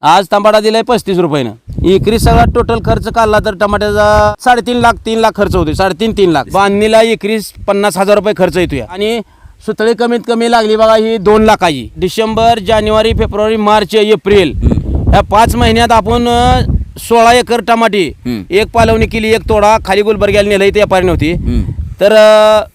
आज टमाटा दिलाय 35 रुपयानं। एकरी सगळा टोटल खर्च काढला तर टमाट्याचा 3.5 लाख खर्च होतो, 3.5 लाख। बांधणीला एकरी 50,000 रुपये खर्च येतोय आणि सुतळी कमीत कमी लागली बघा ही 2 लाखाची। डिसेंबर, जानेवारी, फेब्रुवारी, मार्च, एप्रिल या 5 महिन्यात आपण 16 एकर टमाटे, एक पालवणी केली, एक तोडा खाली गुलबर्ग्याला नेलं, इथे व्यापारी नव्हती तर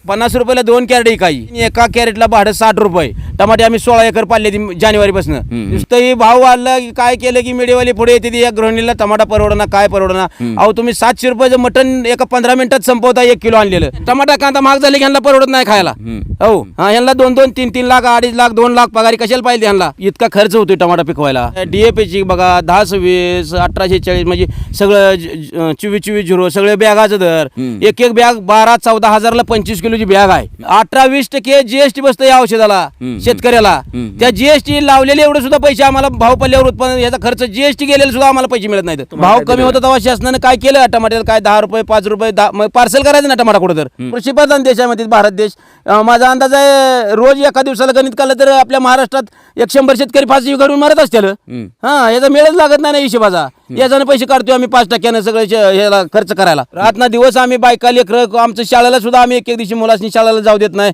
50 रुपयाला 2 कॅरेट इकायची। एका कॅरेटला भाडं 60 रुपये। टमाटे आम्ही 16 एकर पाडले ती जानेवारीपासून। नुसतं भाव वाढला की काय केलं की मीडियावाले पुढे येते ती, या गृहिणीला टमाटा परवडना काय परवडना। अहो तुम्ही 700 रुपयाचं मटन एका 15 मिनिटात संपवता 1 किलो आणलेलं। टमाटा कांदा महाग झाले की ह्यांना परवडत नाही खायला। हो ह्यांना 2-2, 3-3 लाख, 2.5 लाख, 2 लाख पगारी कशाला पाहिजे ह्यांना? इतका खर्च होतोय टमाटा पिकवायला। DAPची बघा 10-20, 18-46 म्हणजे सगळं 24-0 सगळे बॅगाचं दर। एक बॅग 12-14 हजारला 25 किलोची बॅग आहे। 18-20% GST बसतं या औषधाला शेतकऱ्याला। त्या GST लावलेले एवढे सुद्धा पैसे आम्हाला भाव पडल्यावर उत्पन्न याचा खर्च GST गेलेला सुद्धा आम्हाला पैसे मिळत नाहीत। भाव कमी होता तेव्हा शासनाने काय केलं? टमाट्याला काय 10 रुपये 5 रुपये मग पार्सल करायचं ना टमाटा कुठं तर। कृषीप्रधान देशामध्ये भारत देश, माझा अंदाज आहे रोज एका दिवसाला गणित काढलं तर आपल्या महाराष्ट्रात 100 शेतकरी फाशी घडून मरत असतील। याचा मेळच लागत नाही हिशोबाचा। याच्यानं पैसे काढतोय आम्ही 5% सगळे ह्याला खर्च करायला। रात ना दिवस आम्ही बायका लेकरं आमचं शाळेला सुद्धा आम्ही एक दिवशी मुलांनी शाळेला जाऊ देत नाही,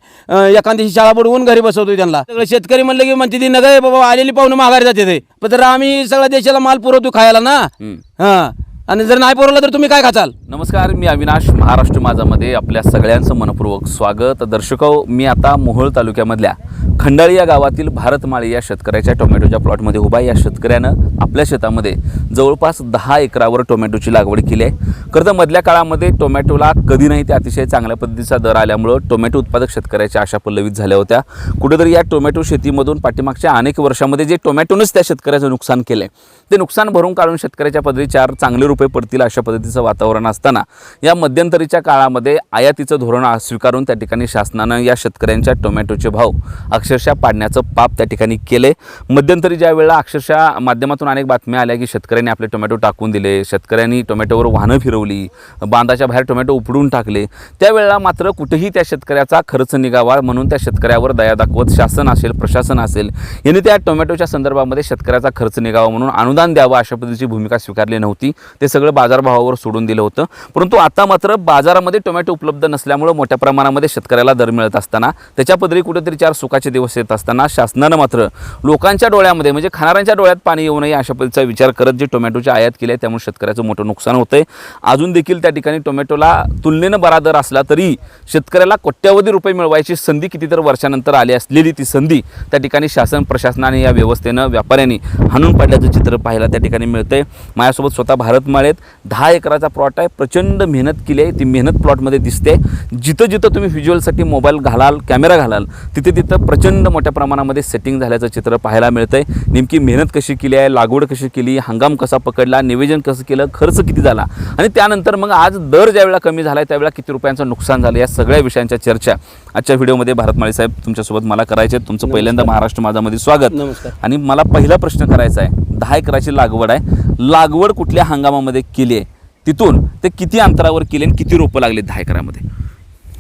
एखाद दिवशी शाळा बुडवून घरी बसवतोय त्यांना। सगळे शेतकरी म्हणलं की म्हणते ती नगर बाबा आलेली पाहुणे माघारी जाते ते, पण तर आम्ही सगळ्या देशाला माल पुरवतो खायला ना। आणि जर नाही पुरवलं तर तुम्ही काय खाचाल? नमस्कार, मी अविनाश, महाराष्ट्र माझामध्ये आपल्या सगळ्यांचं मनपूर्वक स्वागत। दर्शको, मी आता मोहोळ तालुक्यामधल्या खंडाळी या गावातील भारत माळी या शेतकऱ्याच्या टोमॅटोच्या प्लॉटमध्ये उभा आहे। या शेतकऱ्यानं आपल्या शेतामध्ये जवळपास 10 एकरावर टोमॅटोची लागवड केली आहे। खरं तर मधल्या काळामध्ये टोमॅटोला कधी नाही ते अतिशय चांगल्या पद्धतीचा दर आल्यामुळं टोमॅटो उत्पादक शेतकऱ्याच्या आशा पल्लवित झाल्या होत्या। कुठेतरी या टोमॅटो शेतीमधून पाठीमागच्या अनेक वर्षामध्ये जे टोमॅटोनंच त्या शेतकऱ्याचं नुकसान केलं आहे ते नुकसान भरून काढून शेतकऱ्याच्या पदरी 4 चांगले रुपये पडतील अशा पद्धतीचं वातावरण असताना या मध्यंतरीच्या काळामध्ये आयातीचं धोरण स्वीकारून त्या ठिकाणी शासनानं या शेतकऱ्यांच्या टोमॅटोचे भाव अक्षरशः पाडण्याचं पाप त्या ठिकाणी केले। मध्यंतरी ज्या वेळेला अक्षरशः माध्यमातून अनेक बातम्या आल्या की शेतकऱ्यांनी आपले टोमॅटो टाकून दिले, शेतकऱ्यांनी टोमॅटोवर वाहनं फिरवली, बांधाच्या बाहेर टोमॅटो उपडून टाकले, त्यावेळेला मात्र कुठेही त्या शेतकऱ्याचा खर्च निघावा म्हणून त्या शेतकऱ्यावर दया दाखवत शासन असेल, प्रशासन असेल यांनी त्या टोमॅटोच्या संदर्भामध्ये शेतकऱ्याचा खर्च निघावा म्हणून अनुदान द्यावं अशा पद्धतीची भूमिका स्वीकारली नव्हती। ते सगळं बाजारभावावर सोडून दिलं होतं। परंतु आता मात्र बाजारामध्ये टोमॅटो उपलब्ध नसल्यामुळे मोठ्या प्रमाणामध्ये शेतकऱ्याला दर मिळत असताना त्याच्या पदरी कुठेतरी 4 सुखाचे दिवस येत असताना शासनानं मात्र लोकांच्या डोळ्यामध्ये म्हणजे खाणाऱ्यांच्या डोळ्यात पाणी येऊ नये अशा पद्धतीचा विचार करत जे टोमॅटोची आयात केली आहे त्यामुळे शेतकऱ्याचं मोठं नुकसान होतंय। अजून देखील त्या ठिकाणी टोमॅटोला तुलनेनं बरा दर असला तरी शेतकऱ्याला कोट्यावधी रुपये मिळवायची संधी कितीतर वर्षानंतर आली असलेली ती संधी त्या ठिकाणी शासन प्रशासनाने या व्यवस्थेनं व्यापाऱ्यांनी हाणून पाडल्याचं चित्र पाहायला त्या ठिकाणी मिळतंय। माझ्यासोबत स्वतः भारत माळेत 10 एकराचा प्लॉट आहे। प्रचंड मेहनत केली आहे, ती मेहनत प्लॉटमध्ये दिसते। जिथं जिथं तुम्ही व्हिज्युअलसाठी मोबाईल घालाल, कॅमेरा घालाल, तिथे तिथं प्रचंड मोठ्या प्रमाणामध्ये सेटिंग झाल्याचं चित्र पाहायला मिळतंय। नेमकी मेहनत कशी केली आहे, लागवड कशी केली, हंगाम कसा पकडला, नियोजन कसं केलं, खर्च किती झाला आणि त्यानंतर मग आज दर ज्यावेळेला कमी झाला त्यावेळेला किती रुपयांचं नुकसान झालं, या सगळ्या विषयांच्या चर्चा आजच्या व्हिडिओमध्ये भारत माळी साहेब तुमच्यासोबत मला करायचे। तुमचं पहिल्यांदा महाराष्ट्र माझामध्ये स्वागत। आणि मला पहिला प्रश्न करायचा आहे, 10 एकराची लागवड आहे, लागवड कुठल्या हंगामामध्ये केली आहे, तिथून ते किती अंतरावर केले आणि किती रोपं लागले 10 एकरामध्ये?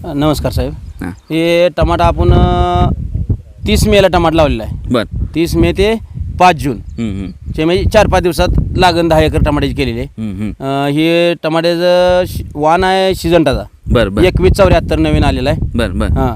नमस्कार साहेब, हे टमाटा आपण 30 मेला टमाटा लावलेला आहे। बरं, 30 मे ते 5 जून चे म्हणजे 4-5 दिवसात लागण 10 एकर टमाट्याची केलेली आहे। हे टमाट्याचं वाण आहे सिजंटाचा। बरं बरं, 2174 नवीन आलेला आहे। बरं बरं, हां।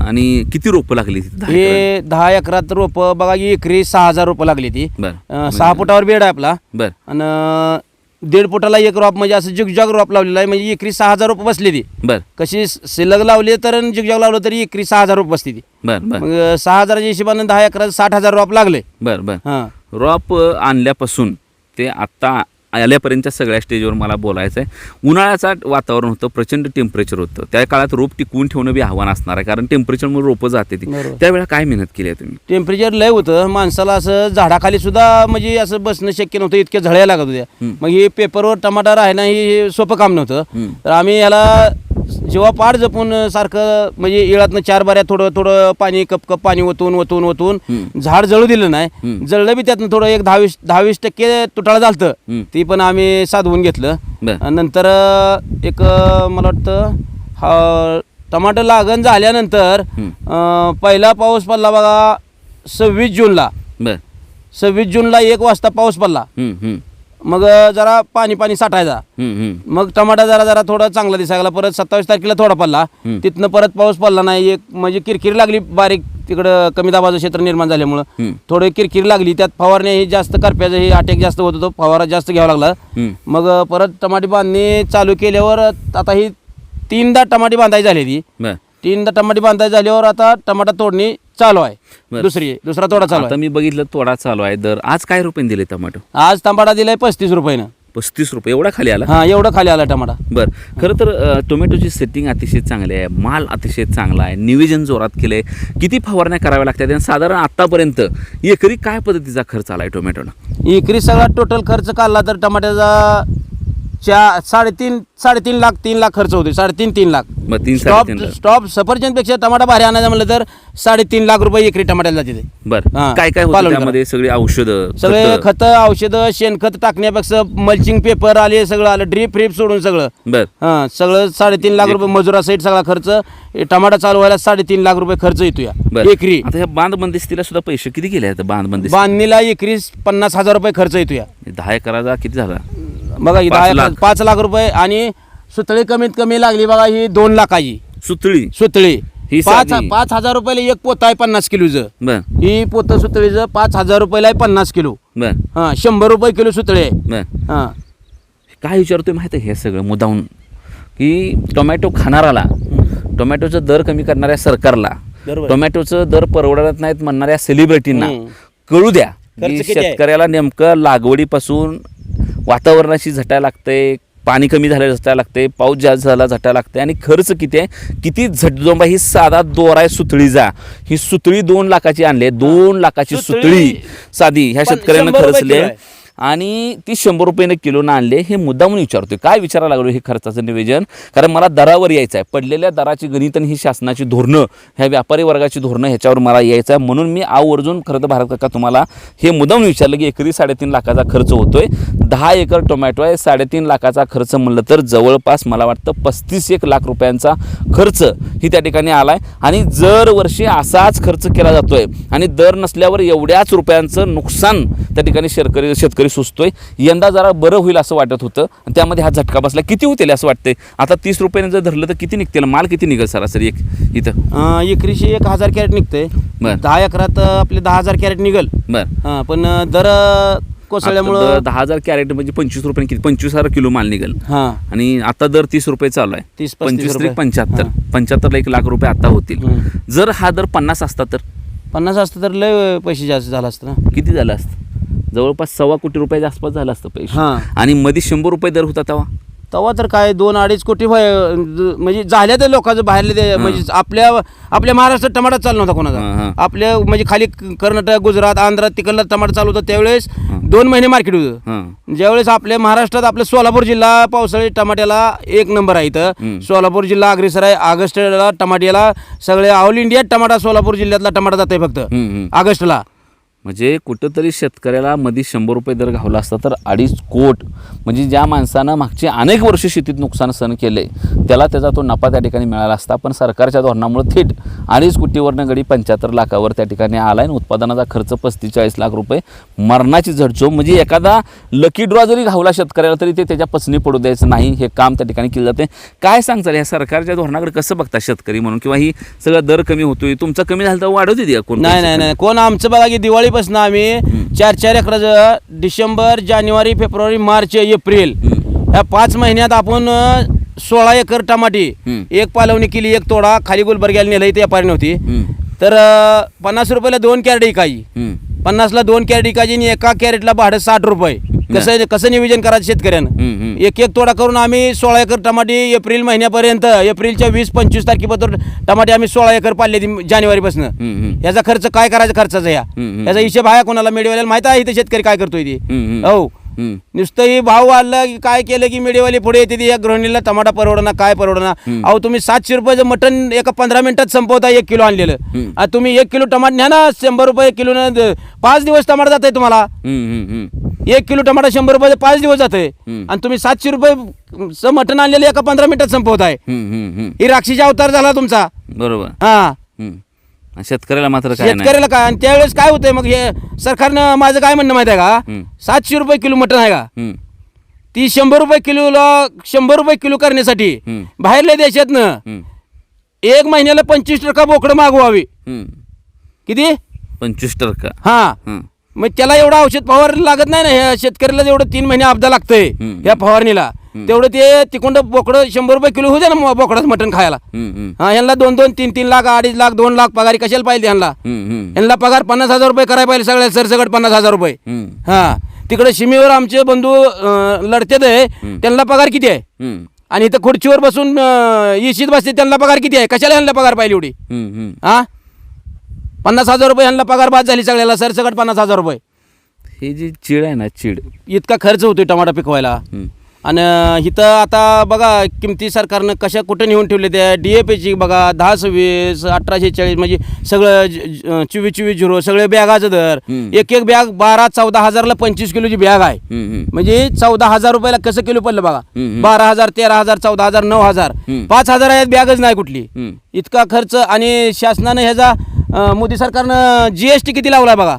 आणि किती रोपं लागली? हे 10 एकरात रोपं बघा एकरी 6000 रोपं लागली ती। बरं, 6 फुटावर बेड आहे आपला। बरं, आणि 1.5 फुटाला एक रोप म्हणजे असं जिगजॅग रोप लावलेला आहे, म्हणजे एकरी 6000 रोपं बसली ती। बरं, कशी सलग लावली तर जिगजॅग लावलं तरी एकरी 6000 रोप बसली ती। बरं बरं, मग 6000च्या हिशोबाने 10 एकरात 60,000 रोप लागले। बरं बरं। हां, रोप आणल्यापासून ते आता आल्यापर्यंतच्या सगळ्या स्टेजवर मला बोलायचं आहे। उन्हाळ्याचा वातावरण होतं, प्रचंड टेम्परेचर होतं, त्या काळात रोप टिकवून ठेवणं बी आव्हान असणार आहे कारण टेम्परेचरमुळे रोपं जाते ती। त्यावेळेला काय मेहनत केली आहे तुम्ही? टेम्परेचर लय होतं, माणसाला असं झाडाखाली सुद्धा म्हणजे असं बसणं शक्य नव्हतं, इतक्या झळ्या लागत होत्या। मग हे पेपरवर टमाटर आहे ना, हे सोपं काम नव्हतं। तर आम्ही याला जेव्हा पाड जपून सारखं म्हणजे इळातनं 4 बाऱ्या थोडं थोडं पाणी कप पाणी ओतून झाड जळू दिलं नाही। जळलं बी त्यातनं थोडं एक 10-20% तुटाळं झालतं, ती पण आम्ही साधवून घेतलं। नंतर एक मला वाटतं टमाटर लागण झाल्यानंतर पहिला पाऊस पडला बघा 26 जूनला। 26 जूनला 1 वाजता पाऊस पडला. मग जरा पाणी साठायचा. मग टमाटा जरा जरा थोडा चांगला दिसायला लागला. परत 27 तारखेला थोडा पडला. तिथनं परत पाऊस पडला नाही. एक म्हणजे किरकिरी लागली बारीक, तिकडं कमी दाबाचं क्षेत्र निर्माण झाल्यामुळं थोडं किरकिरी लागली. त्यात फवारण्या ही जास्त करप्याचं हे अटॅक जास्त होत होतं, फवारा जास्त घ्यावा लागला. मग परत टमाटे बांधणी चालू केल्यावर आता ही 3दा टमाटे बांधायची झाली. ती 3दा टमाटे बांधायची झाल्यावर आता टमाटा तोडणी चालू आहे. दुसरा तोडा चालू आता आहे. मी बघितलं तोडा चालू आहे. दर आज काय रुपये दिले टमाटो? आज टमाटा दिलाय 35 रुपयानं. 35 रुपये एवढा खाली आला? हा, एवढं खाली आला टमाटा. बरं, खरं तर टोमॅटोची सेटिंग अतिशय चांगली आहे, माल अतिशय चांगला आहे, नियोजन जोरात केलं आहे. किती फवारण्या कराव्या लागतात आणि साधारण आतापर्यंत एकरी काय पद्धतीचा खर्च आला आहे टोमॅटोला? एकरी सगळा टोटल खर्च काढला तर टमाट्याचा 3.5 लाख 3 लाख खर्च होते. 3.5 लाख. मग 3-3.5 लाख. स्टॉप सफरचंदपेक्षा टमाटा भारी आणायचा म्हणलं तर 3.5 लाख रुपये एकरी टमाट्याला जाते. बरं, हां. काय काय होतं पालवण त्यामध्ये? सगळी औषधं, सगळे खतं? खतं, औषधं, शेणखत टाकण्यापेक्षा मल्चिंग पेपर आले, सगळं आलं, ड्रीप सोडून सगळं. बरं, हां, सगळं 3.5 लाख रुपये मजुरासहित सगळा खर्च. टमाटा चालू व्हायला 3.5 लाख रुपये खर्च येतो या बरं. एकरी. आता ह्या बांध बंदिस्तीला सुद्धा पैसे किती गेले आहेत? बांधणीला एकरी 50,000 रुपये खर्च येतो या. 10 एकराचा किती झाला? बघा ही 5 लाख. 5 लाख रुपये. आणि सुतळी कमीत कमी लागली बघा ही 2 लाखाची सुतळी. ही 5,000 रुपयाला एक पोतं आहे 50 किलोचं. बर ही पोतं सुतळीचं 5,000 रुपयाला आहे 50 किलो. बर हां, 100 रुपये किलो सुतळी आहे. बर हां, काय विचारतोय माहिती आहे हे सगळं मुद्दाहून, की टोमॅटो खाणाराला, टोमॅटोचं दर कमी करणाऱ्या सरकारला, बरोबर. टोमॅटोचं दर परवडत नाहीत म्हणणाऱ्या सेलिब्रिटींना कळू द्या खर्च की किती आहे? शेतकऱ्याला नेमकं लागवडीपासून वातावरणाशी झटायला लागतंय, पाणी कमी झालं झटायला लागतंय, पाऊस जास्त झाला झटायला लागतंय, आणि खर्च किती आहे, किती झटजोंबा. ही साधा दोरा आहे सुतळीचा, ही सुतळी 2 लाखाची आणली, 2 लाखाची सुतळी साधी ह्या शेतकऱ्यानं 100 रुपये खर्चले, किलो आहे. आणि ती 100 रुपयानं किलोनं आणले. हे मुद्दामून विचारतोय, काय विचारायला लागलो हे खर्चाचं नियोजन? कारण मला दरावर यायचं आहे. पडलेल्या दराची गणित आणि ही शासनाची धोरणं, ह्या व्यापारी वर्गाची धोरणं, ह्याच्यावर मला यायचं आहे. म्हणून मी आवर्जून खरं तर भारत काका तुम्हाला हे मुद्दामून विचारलं की एकरी 3.5 लाखाचा खर्च होतोय. 10 एकर टोमॅटो आहे, 3.5 लाखाचा खर्च म्हणलं तर जवळपास मला वाटतं 35 लाख रुपयांचा खर्च ही त्या ठिकाणी आलाय. आणि जर वर्षी असाच खर्च केला जातोय आणि दर नसल्यावर एवढ्याच रुपयांचं नुकसान त्या ठिकाणी शेतकरी सुचतोय. यंदा जरा बरं होईल असं वाटत होतं, त्यामध्ये हा झटका बसला. किती होतील असं वाटतंय? आता 30 रुपयाने जर धरलं तर किती निघतील? माल किती निघेल सरासरी इथं? एकरीशी 1,000 कॅरेट निघतंय. बरं. 10 एकरात आपले 10,000 कॅरेट निघल. बरं, पण दर कोसळल्यामुळं 10,000 कॅरेट म्हणजे 25 रुपये किती? 25,000 किलो माल निघेल. हां, आणि आता दर 30 रुपये चालू आहे. 30-35 25 रुपये. 75ला 1 लाख रुपये आता होतील. जर हा दर 50 असता तर 50 असतं तर लय पैसे जास्त झालं असतं ना. किती झालं असतं? जवळपास 1.25 कोटी रुपयाच्या आसपास झालं असतं पैसे. हां. आणि मध्ये 100 रुपये दर होता तेव्हा तर काय 2-2.5 कोटी म्हणजे झाल्या तर लोकांचं बाहेरले म्हणजे आपल्या महाराष्ट्रात टमाटा चालू नव्हता हां, कोणाचा. हां. आपल्या म्हणजे खाली कर्नाटक, गुजरात, आंध्र तिकडला टमाटा चालू होता. त्यावेळेस 2 महिने मार्केट होतं. हां, ज्यावेळेस आपल्या महाराष्ट्रात आपलं सोलापूर जिल्हा पावसाळी टमाट्याला 1 नंबर आहे. इथं सोलापूर जिल्हा अग्रेसर आहे. ऑगस्टला टमाट्याला सगळे ऑल इंडियात टमाटा सोलापूर जिल्ह्यातला टमाटा जाते फक्त ऑगस्टला. म्हणजे कुठंतरी शेतकऱ्याला मध्ये 100 रुपये दर घावला असता तर 2.5 कोटी, म्हणजे ज्या माणसानं मागची अनेक वर्ष शेतीत नुकसान सहन केले त्याला त्याचा तो नफा त्या ठिकाणी मिळाला असता. पण सरकारच्या धोरणामुळे थेट 2.5 कोटीवरनं गडी 75 लाखावर त्या ठिकाणी आला आहे. उत्पादनाचा खर्च 35-40 लाख रुपये, मरणाची झडचो. म्हणजे एखादा लकी ड्रॉ जरी घावला शेतकऱ्याला तरी ते त्याच्या पचनी पडू द्यायचं नाही, हे काम त्या ठिकाणी केलं जाते. काय सांगताल या सरकारच्या धोरणाकडे कसं बघता शेतकरी म्हणून? किंवा ही सगळं दर कमी होतोय, तुमचा कमी झाला तर वाढवते द्या कोण? नाही कोण आमचं बघा की दिवाळीपासून आम्ही 4 एकराचं डिसेंबर, जानेवारी, फेब्रुवारी, मार्च, एप्रिल ह्या 5 महिन्यात आपण 16 एकर टमाटे, एक पालवणी केली, एक तोडा खाली गुलबर्ग्याला नेलं. इथे व्यापारी नव्हती तर 50 रुपयाला 2 कॅरेट इकायची. 50ला 2 कॅरेट इकायची आणि एका कॅरेटला भाडं 60 रुपये. कसं नियोजन करायचं शेतकऱ्यानं? एक तोडा करून आम्ही 16 एकर टमाटे एप्रिल महिन्यापर्यंत, एप्रिलच्या 20-25 तारखेपर्यंत टमाटे आम्ही 16 एकर पाडले जानेवारीपासून. याचा खर्च काय करायचा खर्चाचा? याचा हिशेब आहे कोणाला? मीडियावाल्याला माहिती आहे इथे शेतकरी काय करतोय ते. हो, नुसतं ही भाव वाढला की काय केलं की मीडियावाले पुढे येते या गृहिणीला टमाटा परवडना, काय परवडना. अहो तुम्ही 700 रुपयाचं मटण एका 15 मिनिटात संपवता 1 किलो आणलेलं. तुम्ही 1 किलो टमाट न्या ना, 100 रुपये किलोनं 5 दिवस टमाटा जात आहे तुम्हाला. 1 किलो टमाटा 100 रुपयाचे 5 दिवस जाते आणि तुम्ही 700 रुपये मटण आणलेलं एका 15 मिनिटात संपवताय. ही राक्षीचा अवतार झाला तुमचा. बरोबर. हा, शेतकऱ्याला मात्र काय नाही. शेतकऱ्याला काय. आणि त्यावेळेस काय होतंय मग हे सरकारनं माझं काय म्हणणं माहिती आहे का, हम्म. 700 रुपये किलो मटण आहे का, हम्म. ती 100 रुपये किलोला 100 रुपये किलो करण्यासाठी हम्म. बाहेरल्या देशातनं हम्म. 1 महिन्याला 25% बोकडं मागवावी. हम्म. किती? 25%. हा. हम्म. मग त्याला एवढं औषध फवारणी लागत नाही ना. ह्या शेतकऱ्याला जेवढं 3 महिने आपदा लागतंय हम्म. ह्या फवारणीला, तेवढं ते तिकोंड बोकडं 100 रुपये किलो होऊ दे ना बोकडाचं मटण खायला. हम्म. हम्म. हा, यांना 2-2, 3-3 लाख, 2.5 लाख, 2 लाख पगारी कशाला पाहिजे यांना. हम्म. यांना पगार 50,000 रुपये करायला पाहिजे सगळ्या सरसकट 50,000 रुपये. हम्म. हा, तिकडे सीमेवर आमचे बंधू लढतेत आहे, त्यांना पगार किती आहे. हम्म. आणि इथं खुर्चीवर बसून इशीत बसते, त्यांना पगार किती आहे. कशाला यांना पगार पाहिजे एवढी. हम्म. हा, 50,000 रुपये यांना पगार बाद झाली सगळ्याला, सरसकट 50,000 रुपये. हे जी चीड आहे ना, चीड. इतका खर्च होतोय टमाटा पिकवायला. हम्म. आणि इथं आता बघा किमती सरकारनं कशा कुठं नेऊन ठेवले त्या DAPची बघा 10-26, 18-46 म्हणजे सगळं 24-24 सगळे बॅगाचं दर. एक बॅग 12-14 हजारला 25 किलोची बॅग आहे. म्हणजे 14,000 रुपयाला कसं किलो पडलं बघा. 12,000, 13,000, 14,000, 9,000, 5,000 आहेत बॅगच नाही कुठली. इतका खर्च. आणि शासनानं ह्याचा मोदी सरकारनं GST किती लावलाय बघा.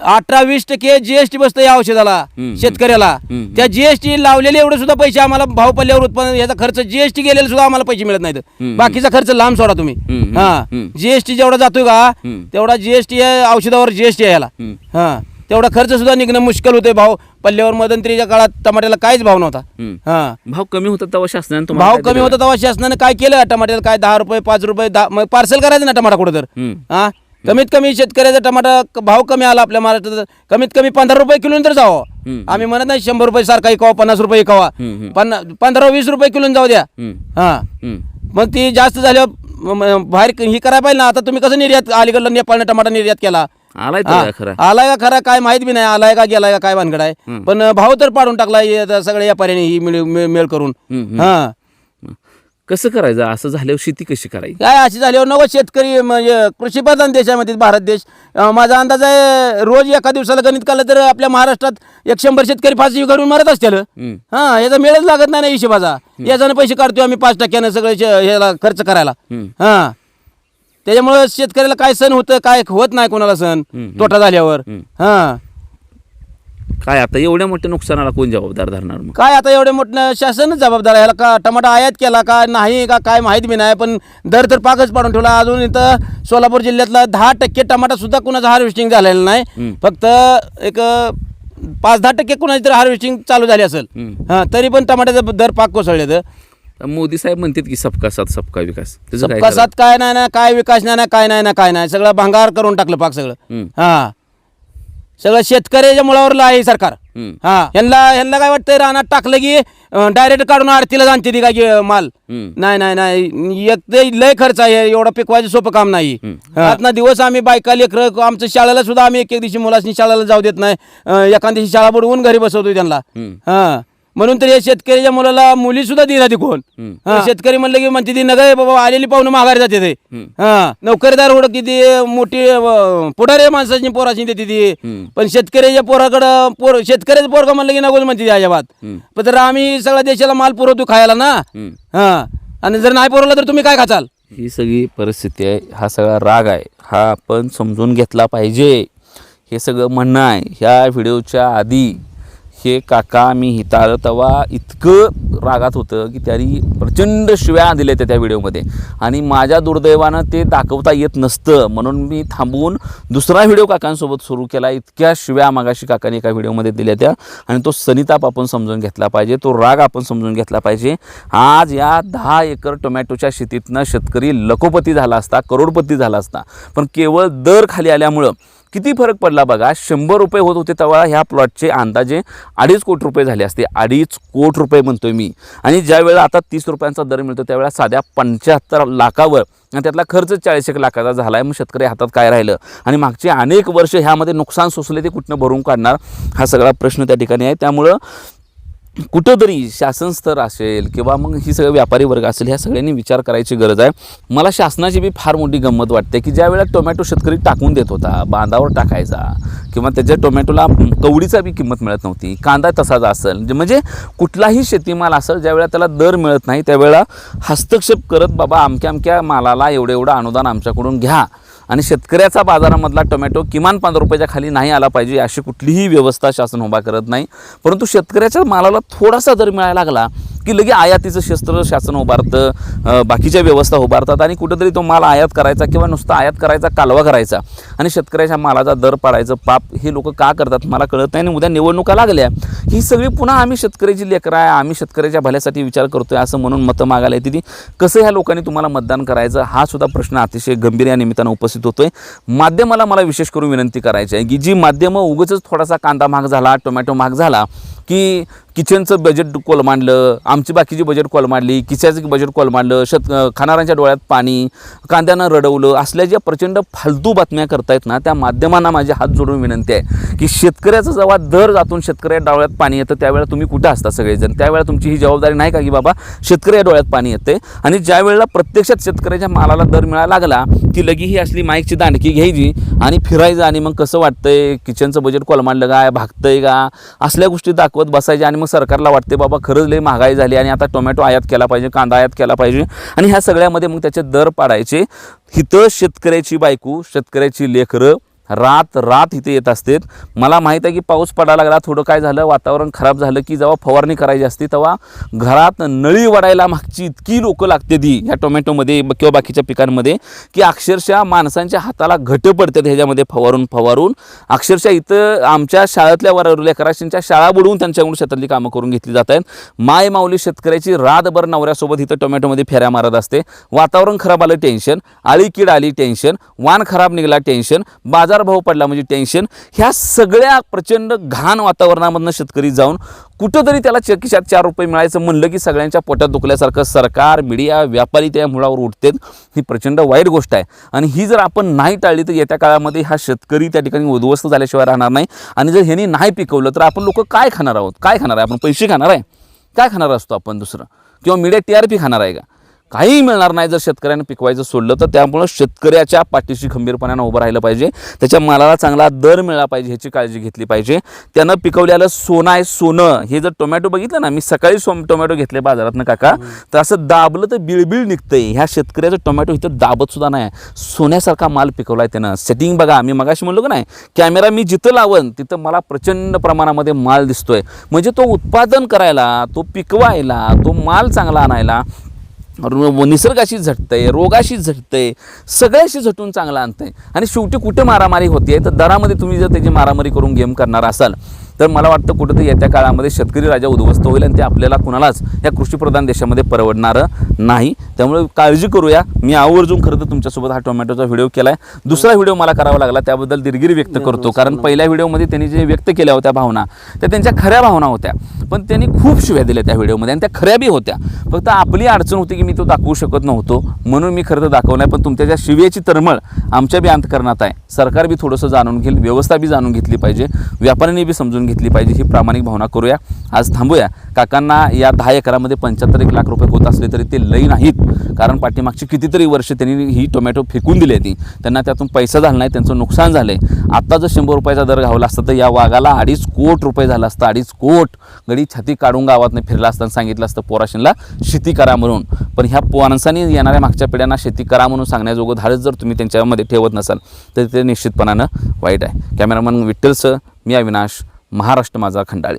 18-20% GST बसतं या औषधाला शेतकऱ्याला. त्या GST लावलेले एवढे सुद्धा पैसे आम्हाला भाव पडल्यावर उत्पन्न याचा खर्च GST गेलेला सुद्धा आम्हाला पैसे मिळत नाहीत. बाकीचा खर्च लांब सोडा तुम्ही. हा, GST जेवढा जातोय का तेवढा GST आहे औषधावर, GST आहे याला. हा, तेवढा खर्च सुद्धा निघणं मुश्किल होते. भाव पल्ल्यावर मध्यंतरीच्या काळात टमाट्याला काहीच भाव नव्हता. हा, भाव कमी होता तेव्हा शासनाने भाव कमी होता तेव्हा शासनाने काय केलं, टमाट्याला काय 10 रुपये 5 रुपये मग पार्सल करायचं ना टमाटा कुठं तर. हा, कमीत कमी शेतकऱ्याचा टमाटा भाव कमी आला आपल्या महाराष्ट्रात, कमीत कमी 15 रुपये किलो तर जावं. आम्ही म्हणत नाही 100 रुपये सारखा इकावा, 50 रुपये इकावा, 15-20 रुपये किलो जाऊ द्या. हा, मग ती जास्त झाल्यावर बाहेर ही करायला पाहिजे ना. आता तुम्ही कसं निर्यात अलीकडला नेपाळने टमाटा निर्यात केला, आलाय तर खरं. आलाय का खरा काय माहित बी नाही, आलाय का गेलाय का काय भानगड आहे. पण भाव तर पाडून टाकला सगळ्या व्यापाऱ्यांनी ही मेळ करून. हा, कसं करायचं असं झाल्यावर शेती कशी करायची. काय अशी झाल्यावर नको शेतकरी म्हणजे कृषीप्रधान देशामध्ये भारत देश. माझा अंदाज आहे रोज एका दिवसाला गणित काढलं तर आपल्या महाराष्ट्रात 100 शेतकरी फाशी घडून मरत असतील. हा, याचा मेळच लागत नाही ना हिशोबाचा. याच्यानं पैसे काढतोय आम्ही 5% सगळे ह्याला खर्च करायला. हा, त्याच्यामुळे शेतकऱ्याला काय सण होतं काय होत नाही कोणाला सण तोटा झाल्यावर. हा, काय आता एवढ्या मोठ्या नुकसानाला कोण जबाबदार धरणार मग. काय आता एवढे मोठं शासनच जबाबदार आहे. ह्याला का टमाटा आयात केला का नाही का काय माहीत बी नाही. पण दर तर पाकच पाडून ठेवला. अजून इथं सोलापूर जिल्ह्यातला 10% टमाटा सुद्धा कुणाचं हार्वेस्टिंग झालेलं नाही. फक्त एक 5-10% कुणाची तर हार्वेस्टिंग चालू झाली असेल. हा, तरी पण टमाट्याचा दर पाक कोसळले. तर मोदी साहेब म्हणतात की सबका साथ सबका विकास. त्याचं काय सबका साथ काय नाही ना, काय विकास नाही ना, काय नाही ना, काय नाही. सगळं भंगार करून टाकलं पाक सगळं. हा, सगळं शेतकऱ्याच्या मुळावर आहे सरकार. हा, ह्यांना काय वाटतंय रानात टाकलं की डायरेक्ट काढून आरतीला जाणते ती काय माल. नाही नाही नाही, एक ते लय खर्च आहे. एवढं पिकवायचं सोपं काम नाही. आतना दिवस आम्ही बायका लेकरं आमचं शाळेला सुद्धा आम्ही एक दिवशी मुलांनी शाळेला जाऊ देत नाही. एखाद्या दिवशी शाळा बुडवून घरी बसवतोय त्यांना. हा, म्हणून तर या शेतकऱ्याच्या मुलाला मुली सुद्धा दिला ती कोण. शेतकरी म्हणलं की म्हणते ती नग बाबा आलेली पाहुणं माघारी जाते ते. हा, नोकरदार होडक ती मोठी पुढारी माणसाची पोराची देते ती. पण शेतकऱ्याच्या पोराकडं शेतकऱ्याचं पोरगा म्हणलं की नकोच म्हणते अजिबात. पण तर आम्ही सगळ्या देशाला माल पुरवतो खायला ना. हा, आणि जर नाही पुरवला तर तुम्ही काय खाचाल. ही सगळी परिस्थिती आहे. हा सगळा राग आहे, हा आपण समजून घेतला पाहिजे. हे सगळं म्हणणं आहे. ह्या व्हिडिओच्या आधी हे काका मी हिथं आलं तेव्हा इतकं रागात होतं की त्यांनी प्रचंड शिव्या दिल्या त्या व्हिडिओमध्ये. आणि माझ्या दुर्दैवानं ते दाखवता येत नसतं म्हणून मी थांबवून दुसरा व्हिडिओ काकांसोबत सुरू केला. इतक्या शिव्या मागाशी काकाने एका व्हिडिओमध्ये दिल्या त्या. आणि तो सनिताप आपण समजून घेतला पाहिजे, तो राग आपण समजून घेतला पाहिजे. आज या 10 एकर टोमॅटोच्या शेतीतनं शेतकरी लखोपती झाला असता, करोडपती झाला असता. पण केवळ दर खाली आल्यामुळं किती फरक पडला बघा. 100 रुपये होत होते तेव्हा ह्या प्लॉटचे अंदाजे 2.5 कोटी रुपये झाले असते. 2.5 कोटी रुपये म्हणतोय मी. आणि ज्या वेळेला आता 30 रुपयांचा दर मिळतो त्यावेळेला साध्या 75 लाखावर आणि त्यातला खर्च 40 लाखाचा झाला आहे. मग शेतकरी हातात काय राहिलं. आणि मागचे अनेक वर्ष ह्यामध्ये नुकसान सोसले ते कुठनं भरून काढणार, हा सगळा प्रश्न त्या ठिकाणी आहे. त्यामुळं कुठंतरी शासन स्तर असेल किंवा मग ही सगळं व्यापारी वर्ग असेल, ह्या सगळ्यांनी विचार करायची गरज आहे. मला शासनाची बी फार मोठी गंमत वाटते की ज्या वेळेला टोमॅटो शेतकरी टाकून देत होता, बांधावर टाकायचा किंवा त्याच्या टोमॅटोला कवडीचा बी किंमत मिळत नव्हती, कांदा तसाच असेल, म्हणजे कुठलाही शेतीमाल असेल ज्यावेळेला त्याला दर मिळत नाही त्यावेळेला हस्तक्षेप करत बाबा अमक्या मालाला एवढं अनुदान आमच्याकडून घ्या आणि शेतकऱ्याचा बाजारामधला टोमॅटो किमान 15 रुपयाच्या खाली नाही आला पाहिजे अशी कुठलीही व्यवस्था शासन उभा करत नाही. परंतु शेतकऱ्याच्या मालाला थोडासा दर मिळायला लागला की लगे आयातीचं शस्त्र शासन उभारतं, बाकीच्या व्यवस्था उभारतात आणि कुठंतरी तो माल आयात करायचा किंवा नुसता आयात करायचा, कालवा करायचा आणि शेतकऱ्याच्या मालाचा दर पाडायचं पाप हे लोक का करतात मला कळत नाही. आणि उद्या निवडणुका लागल्या ही सगळी पुन्हा आम्ही शेतकऱ्याची लेकरं आहे, आम्ही शेतकऱ्याच्या भल्यासाठी विचार करतोय असं म्हणून मतं मागायला येते ती. कसं ह्या लोकांनी तुम्हाला मतदान करायचं हा सुद्धा प्रश्न अतिशय गंभीर या निमित्तानं उपस्थित होतोय. माध्यमाला मला विशेष करून विनंती करायची आहे की जी माध्यमं उगाचच थोडासा कांदा महाग झाला, टोमॅटो महाग झाला की किचनचं बजेट कोलमांडलं, आमची बाकीची बजेट कोलमांडली, किचनचं बजेट कोलमांडलं, खाणाऱ्यांच्या डोळ्यात पाणी, कांद्यानं रडवलं, असल्या ज्या प्रचंड फालतू बातम्या करतायत ना त्या माध्यमांना माझी हात जोडून विनंती आहे की शेतकऱ्याचा जेव्हा दर जातून शेतकऱ्या डोळ्यात पाणी येतं त्यावेळेला तुम्ही कुठं असता सगळेजण? त्यावेळेला तुमची ही जबाबदारी नाही का की बाबा शेतकऱ्या डोळ्यात पाणी येते आणि ज्या वेळेला प्रत्यक्षात शेतकऱ्याच्या मालाला दर मिळायला लागला की लगी ही असली माईकची दांडकी घ्यायची आणि फिरायचं आणि मग कसं वाटतंय, किचनचं बजेट कोलमांडलं काय, भागतंय का, असल्या गोष्टी दाखवत बसायच्या आणि मग सरकारला वाटते बाबा खरंच लई महागाई झाली आणि आता टोमॅटो आयात केला पाहिजे, कांदा आयात केला पाहिजे आणि ह्या सगळ्यामध्ये मग त्याचे दर पाडायचे. हिथं शेतकऱ्याची बायको, शेतकऱ्याची लेकरं रात इथे येत असतात. मला माहीत आहे की पाऊस पडायला लागला, थोडं काय झालं, वातावरण खराब झालं की जेव्हा फवारणी करायची असते तेव्हा घरात नळी वडायला मागची इतकी लोकं लागते ती ह्या टोमॅटोमध्ये किंवा बाकीच्या पिकांमध्ये की अक्षरशः माणसांच्या हाताला घट पडतात ह्याच्यामध्ये फवारून अक्षरशः इथं आमच्या शाळेतल्या लेकरांच्या शाळा बुडवून त्यांच्याकडून शेतातली कामं करून घेतली जात आहेत. माय माऊली शेतकऱ्याची रातभर नवऱ्यासोबत इथं टोमॅटोमध्ये फेऱ्या मारत असते. वातावरण खराब आलं टेन्शन, आळीकीड आली टेन्शन, वाण खराब निघाला टेन्शन, बाजार भाव पडला म्हणजे टेन्शन. ह्या सगळ्या प्रचंड घाण वातावरणामधनं शेतकरी जाऊन कुठंतरी त्याला खिशात 4 रुपये मिळायचं म्हणलं की सगळ्यांच्या पोटात दुखल्यासारखं सरकार, मीडिया, व्यापारी त्या मुळावर उठतात. ही प्रचंड वाईट गोष्ट आहे आणि ही जर आपण नाही टाळली तर येत्या काळामध्ये हा शेतकरी त्या ठिकाणी उद्ध्वस्त झाल्याशिवाय राहणार नाही. आणि जर ह्यांनी नाही पिकवलं तर आपण लोक काय खाणार आहोत? काय खाणार आहे? आपण पैसे खाणार आहे? काय खाणार असतो आपण दुसरं? किंवा मीडिया TRP खाणार आहे का? काहीही मिळणार नाही जर शेतकऱ्यानं पिकवायचं सोडलं तर. त्यामुळं शेतकऱ्याच्या पाठीशी खंबीरपणानं उभं राहिलं पाहिजे, त्याच्या मालाला चांगला दर मिळाला पाहिजे ह्याची काळजी घेतली पाहिजे. त्यानं पिकवलेलं सोनं आहे सोनं. हे जर टोमॅटो बघितलं ना, मी सकाळी टोमॅटो घेतले बाजारातनं काका, तर असं दाबलं तर बिळबिळ निघतंय. ह्या शेतकऱ्याचं टोमॅटो इथं दाबत सुद्धा नाही, सोन्यासारखा माल पिकवला आहे त्यानं. सेटिंग बघा, मी मगाशी म्हणलो का नाही, कॅमेरा मी जिथं लावन तिथं मला प्रचंड प्रमाणामध्ये माल दिसतोय. म्हणजे तो उत्पादन करायला, तो पिकवायला, तो माल चांगला आणायला निसर्गाशी झटतंय, रोगाशी झटतंय, सगळ्याशी झटून चांगला आणतंय. आणि शेवटी कुठे मारामारी होते तर दरामध्ये तुम्ही जर त्याची मारामारी करून गेम करणार असाल तर मला वाटतं कुठंतरी येत्या काळामध्ये शेतकरी राजा उद्ध्वस्त होईल आणि ते आपल्याला कुणालाच या कृषीप्रधान देशामध्ये परवडणारं नाही. त्यामुळे काळजी करूया. मी आवर्जून खरं तर तुमच्यासोबत हा टोमॅटोचा व्हिडिओ केला आहे. दुसरा व्हिडिओ मला करावा लागला त्याबद्दल दिलगिरी व्यक्त करतो, कारण पहिल्या व्हिडिओमध्ये त्यांनी जे व्यक्त केल्या होत्या भावना त्या त्यांच्या खऱ्या भावना होत्या, पण त्यांनी खूप शिव्या दिल्या त्या व्हिडिओमध्ये आणि त्या खऱ्या बी होत्या. फक्त आपली अडचण होती की मी तो दाखवू शकत नव्हतो म्हणून मी खरं तर दाखवलं नाही. पण तुमच्या ज्या शिव्याची तरमळ आमच्या बी अंतकरणात आहे, सरकार बी थोडंसं जाणून घेईल, व्यवस्था बी जाणून घेतली पाहिजे, व्यापाऱ्यांनी बी समजून घेतली पाहिजे, ही प्रामाणिक भावना करूया. आज थांबूया. काकांना या 10 एकरामध्ये 75 लाख रुपये होत असले तरी ते लई नाहीत, कारण पाठीमागची कितीतरी वर्ष त्यांनी ही टोमॅटो फेकून दिली ती, त्यांना त्यातून पैसा झाला नाही, त्यांचं नुकसान झालंय. आता जर 100 रुपयाचा दर घावला असता तर या वाघाला 2.5 कोटी रुपये झाला असता. 2.5 कोटी गडी छाती काढून गावातनं फिरला असताना सांगितलं असतं पोराशींला शेती करा म्हणून. पण ह्या माणसांनी येणाऱ्या मागच्या पिढ्यांना शेती करा म्हणून सांगण्याजोगं धाडस जर तुम्ही त्यांच्यामध्ये ठेवत नसाल तर ते निश्चितपणानं वाईट आहे. कॅमेरामन विठ्ठलसह मी अविनाश, महाराष्ट्र माझा खंडाळी.